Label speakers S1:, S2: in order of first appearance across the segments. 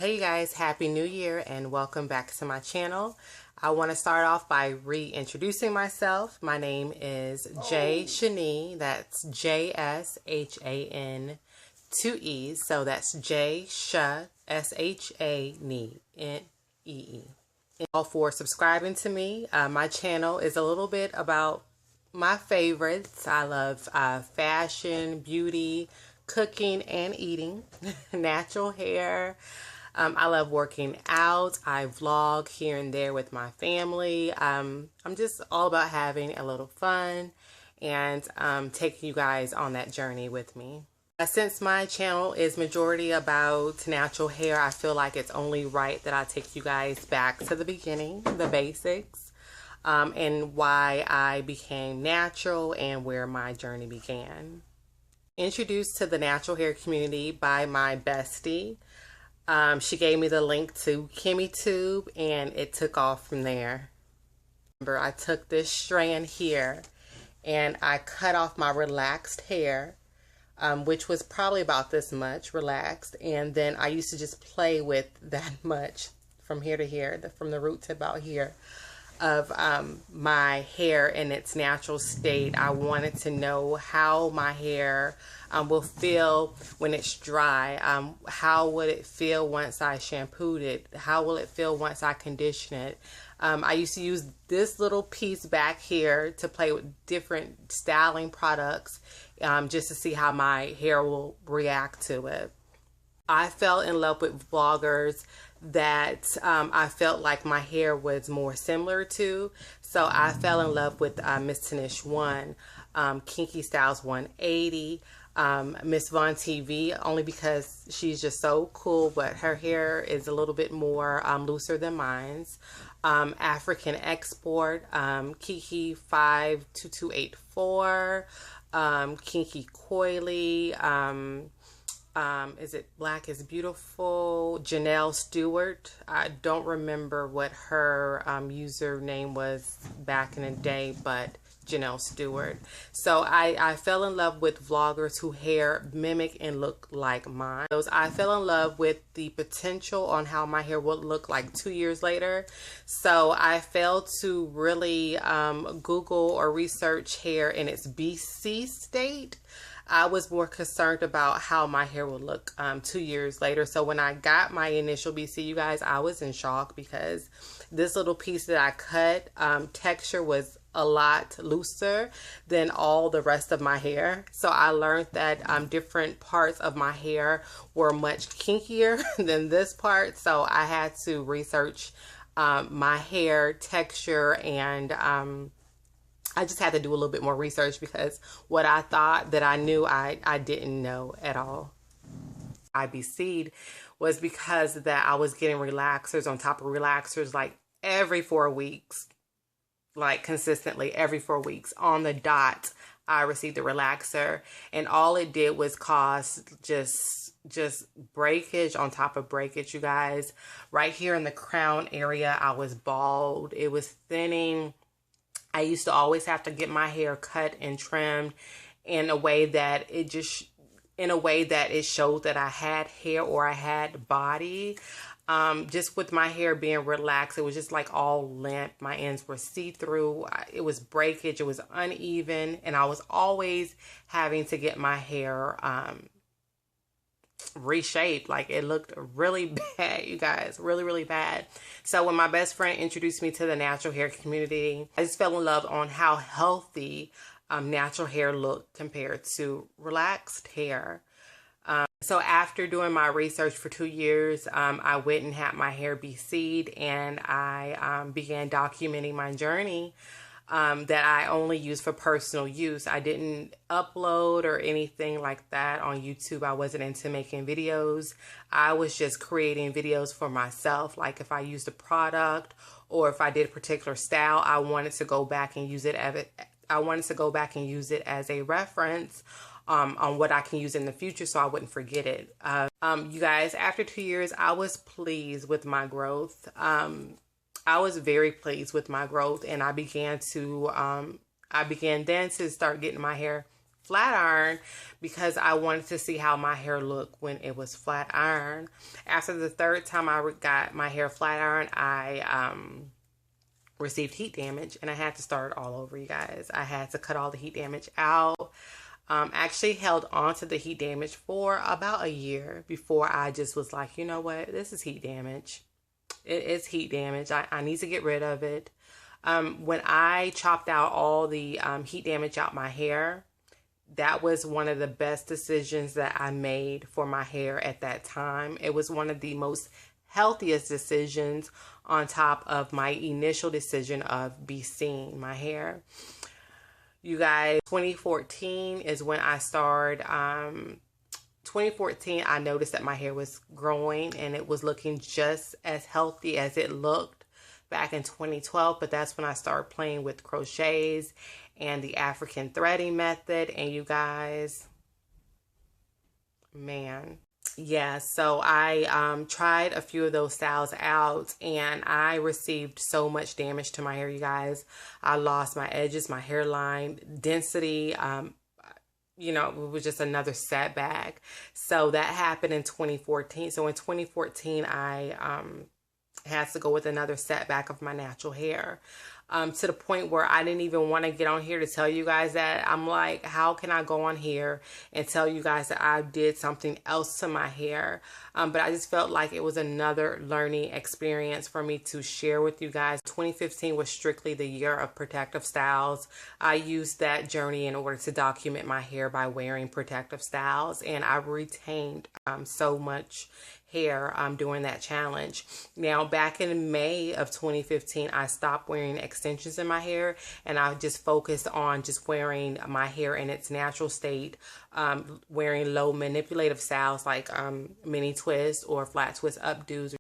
S1: Hey you guys, Happy New Year and welcome back to my channel. I want to start off by reintroducing myself. My name is Jay Shani. That's J-S-H-A-N, 2 E's. So that's Jay Sha, S-H-A-N-E. All for subscribing to me. My channel is a little bit about my favorites. I love fashion, beauty, cooking, and eating, natural hair. I love working out. I vlog here and there with my family. I'm just all about having a little fun and taking you guys on that journey with me. Since my channel is majority about natural hair, I feel like it's only right that I take you guys back to the beginning, the basics, and why I became natural and where my journey began. Introduced to the natural hair community by my bestie. She gave me the link to KimmyTube and it took off from there. Remember, I took this strand here and I cut off my relaxed hair, which was probably about this much relaxed, and then I used to just play with that much from here to here, from the root to about here, of my hair in its natural state. I wanted to know how my hair will feel when it's dry. How would it feel once I shampooed it? How will it feel once I condition it? I used to use this little piece back here to play with different styling products just to see how my hair will react to it. I fell in love with vloggers that I felt like my hair was more similar to. So I fell in love with Miss Tanish 1, Kinky Styles 180, Miss Von TV, only because she's just so cool, but her hair is a little bit more looser than mine's. African Export, Kiki 52284, Kinky Coily, is it Black is Beautiful, Janelle Stewart. I don't remember what her username was back in the day, but Janelle Stewart. So I fell in love with vloggers who hair mimic and look like mine. I fell in love with the potential on how my hair would look like 2 years later. So I failed to really Google or research hair in its BC state. I was more concerned about how my hair would look 2 years later. So when I got my initial BC, you guys, I was in shock because this little piece that I cut, texture was a lot looser than all the rest of my hair. So I learned that different parts of my hair were much kinkier than this part. So I had to research my hair texture, and I just had to do a little bit more research because what I thought that I knew, I didn't know at all. I BC'd was because that I was getting relaxers on top of relaxers like every 4 weeks, like consistently every 4 weeks on the dot. I received a relaxer, and all it did was cause just breakage on top of breakage, you guys. Right here in the crown area, I was bald. It was thinning. I used to always have to get my hair cut and trimmed in a way that it showed that I had hair or I had body. Just with my hair being relaxed, it was just like all limp. My ends were see-through. It was breakage. It was uneven, and I was always having to get my hair reshaped. Like, it looked really bad, you guys, really bad. So when my best friend introduced me to the natural hair community, I just fell in love on how healthy natural hair looked compared to relaxed hair. So after doing my research for 2 years, I went and had my hair BC'd, and I began documenting my journey that I only use for personal use. I didn't upload or anything like that on YouTube. I wasn't into making videos. I was just creating videos for myself. Like if I used a product or if I did a particular style, I wanted to go back and use it as a reference on what I can use in the future so I wouldn't forget it. You guys, after 2 years, I was pleased with my growth. I was very pleased with my growth, and I began then to start getting my hair flat iron because I wanted to see how my hair looked when it was flat iron. After the third time I got my hair flat iron, I received heat damage and I had to start all over, you guys. I had to cut all the heat damage out. Actually held on to the heat damage for about a year before I just was like, you know what, this is heat damage. It is heat damage. I need to get rid of it. When I chopped out all the heat damage out my hair, that was one of the best decisions that I made for my hair at that time. It was one of the most healthiest decisions on top of my initial decision of be-seeing my hair. You guys, 2014 is when I started. 2014, I noticed that my hair was growing and it was looking just as healthy as it looked back in 2012. But that's when I started playing with crochets and the African threading method. And you guys, man. Yeah, so I tried a few of those styles out and I received so much damage to my hair, you guys. I lost my edges, my hairline, density, you know, it was just another setback. So that happened in 2014. So in 2014, I had to go with another setback of my natural hair. To the point where I didn't even want to get on here to tell you guys that. I'm like, how can I go on here and tell you guys that I did something else to my hair? But I just felt like it was another learning experience for me to share with you guys. 2015 was strictly the year of protective styles. I used that journey in order to document my hair by wearing protective styles, and I retained so much hair during that challenge. Now, back in May of 2015, I stopped wearing extensions in my hair and I just focused on just wearing my hair in its natural state, wearing low manipulative styles like mini twist or flat twist updos.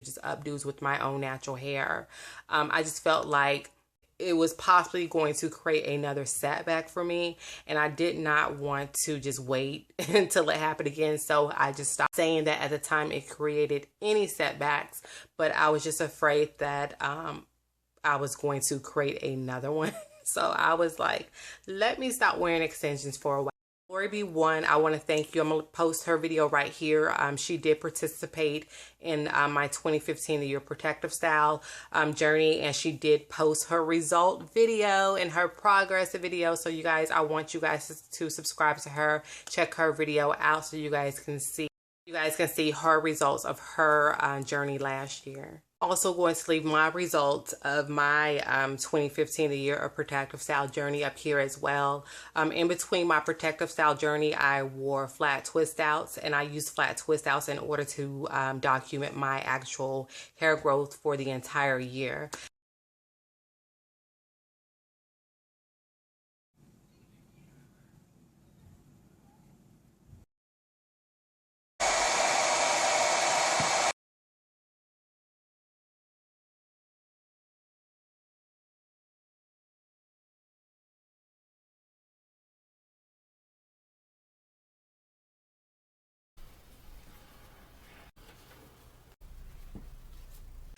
S1: Just updos with my own natural hair. I just felt like it was possibly going to create another setback for me, and I did not want to just wait until it happened again. So I just stopped saying that at the time it created any setbacks, but I was just afraid that I was going to create another one. So I was like, let me stop wearing extensions for a while. Glory be one, I want to thank you. I'm going to post her video right here. She did participate in my 2015 The Year Protective Style journey, and she did post her result video and her progress video. So you guys, I want you guys to subscribe to her, check her video out so you guys can see her results of her journey last year. Also going to leave my results of my 2015 The Year of Protective Style journey up here as well. In between my protective style journey, I wore flat twist outs, and I used flat twist outs in order to document my actual hair growth for the entire year.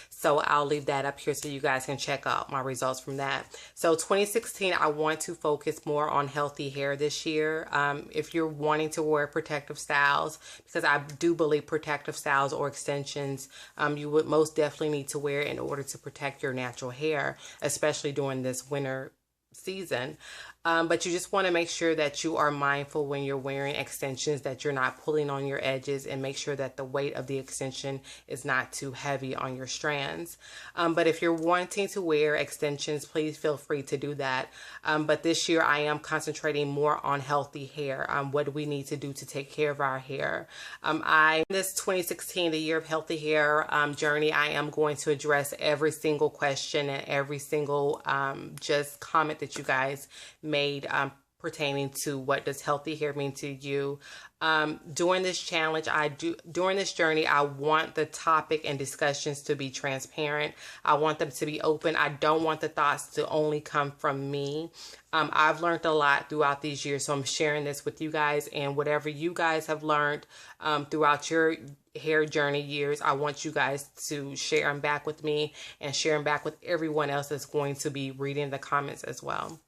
S1: So I'll leave that up here so you guys can check out my results from that. So 2016, I want to focus more on healthy hair this year. If you're wanting to wear protective styles, because I do believe protective styles or extensions, you would most definitely need to wear in order to protect your natural hair, especially during this winter season. But you just want to make sure that you are mindful when you're wearing extensions, that you're not pulling on your edges, and make sure that the weight of the extension is not too heavy on your strands. But if you're wanting to wear extensions, please feel free to do that. But this year I am concentrating more on healthy hair. What do we need to do to take care of our hair? This 2016, the year of healthy hair journey, I am going to address every single question and every single just comment that you guys made pertaining to what does healthy hair mean to you. During this challenge, during this journey, I want the topic and discussions to be transparent. I want them to be open. I don't want the thoughts to only come from me. I've learned a lot throughout these years, so I'm sharing this with you guys, and whatever you guys have learned throughout your hair journey years, I want you guys to share them back with me and share them back with everyone else that's going to be reading the comments as well.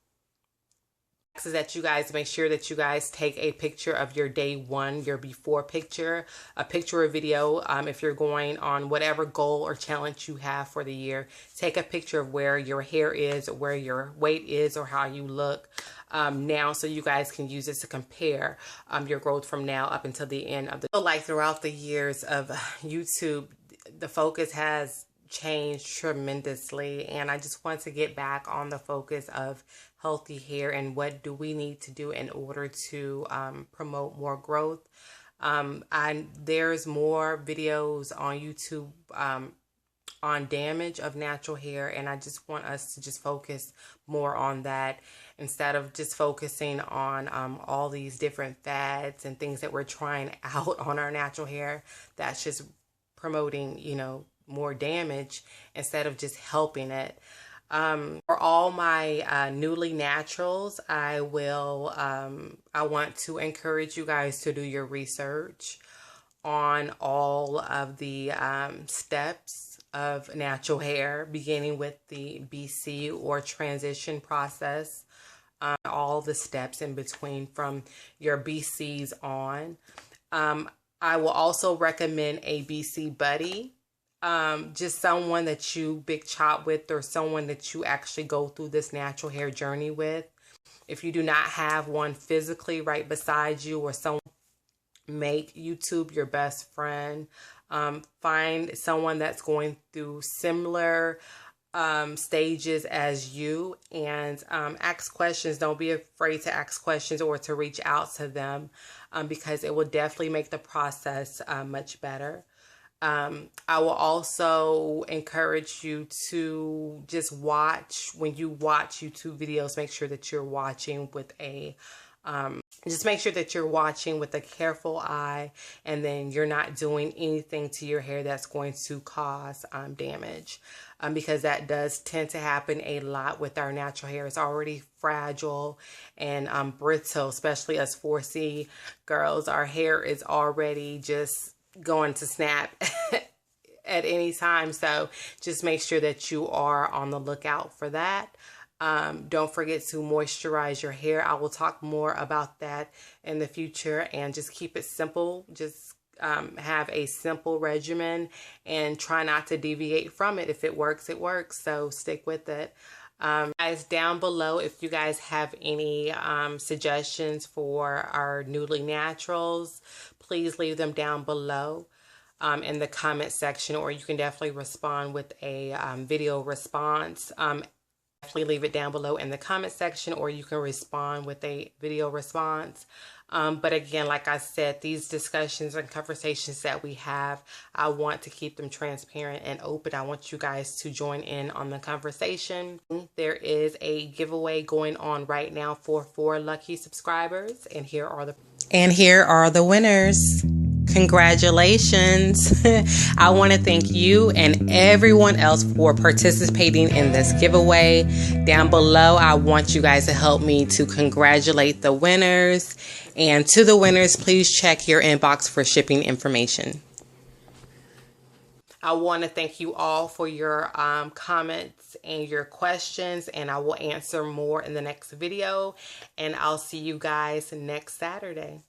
S1: Is that you guys make sure that you guys take a picture of your day one, your before picture, a picture or video. If you're going on whatever goal or challenge you have for the year, take a picture of where your hair is, or where your weight is, or how you look now, so you guys can use it to compare your growth from now up until the end of the. Like throughout the years of YouTube, the focus has changed tremendously, and I just want to get back on the focus of healthy hair and what do we need to do in order to promote more growth. There's more videos on YouTube on damage of natural hair, and I just want us to just focus more on that instead of just focusing on all these different fads and things that we're trying out on our natural hair that's just promoting, you know, more damage instead of just helping it. For all my newly naturals, I want to encourage you guys to do your research on all of the steps of natural hair, beginning with the BC or transition process, all the steps in between from your BCs on. I will also recommend a BC buddy. Just someone that you big chop with, or someone that you actually go through this natural hair journey with. If you do not have one physically right beside you, or someone, make YouTube your best friend. Find someone that's going through similar stages as you, and ask questions. Don't be afraid to ask questions or to reach out to them, because it will definitely make the process much better. I will also encourage you to just watch, when you watch YouTube videos, make sure that you're watching with a just make sure that you're watching with a careful eye, and then you're not doing anything to your hair that's going to cause damage, because that does tend to happen a lot with our natural hair. It's already fragile and brittle, especially us 4C girls. Our hair is already just going to snap at any time, so just make sure that you are on the lookout for that. Don't forget to moisturize your hair. I will talk more about that in the future, and just keep it simple. Just have a simple regimen and try not to deviate from it. If it works, it works, so stick with it. Guys, down below, if you guys have any suggestions for our newly naturals, please leave them down below in the comment section, or you can definitely respond with a video response. Definitely leave it down below in the comment section, or you can respond with a video response. But again, like I said, these discussions and conversations that we have, I want to keep them transparent and open. I want you guys to join in on the conversation. There is a giveaway going on right now for 4 lucky subscribers, and here are the winners. Congratulations. I want to thank you and everyone else for participating in this giveaway. Down below, I want you guys to help me to congratulate the winners. And to the winners, please check your inbox for shipping information. I want to thank you all for your comments and your questions, and I will answer more in the next video. And I'll see you guys next Saturday.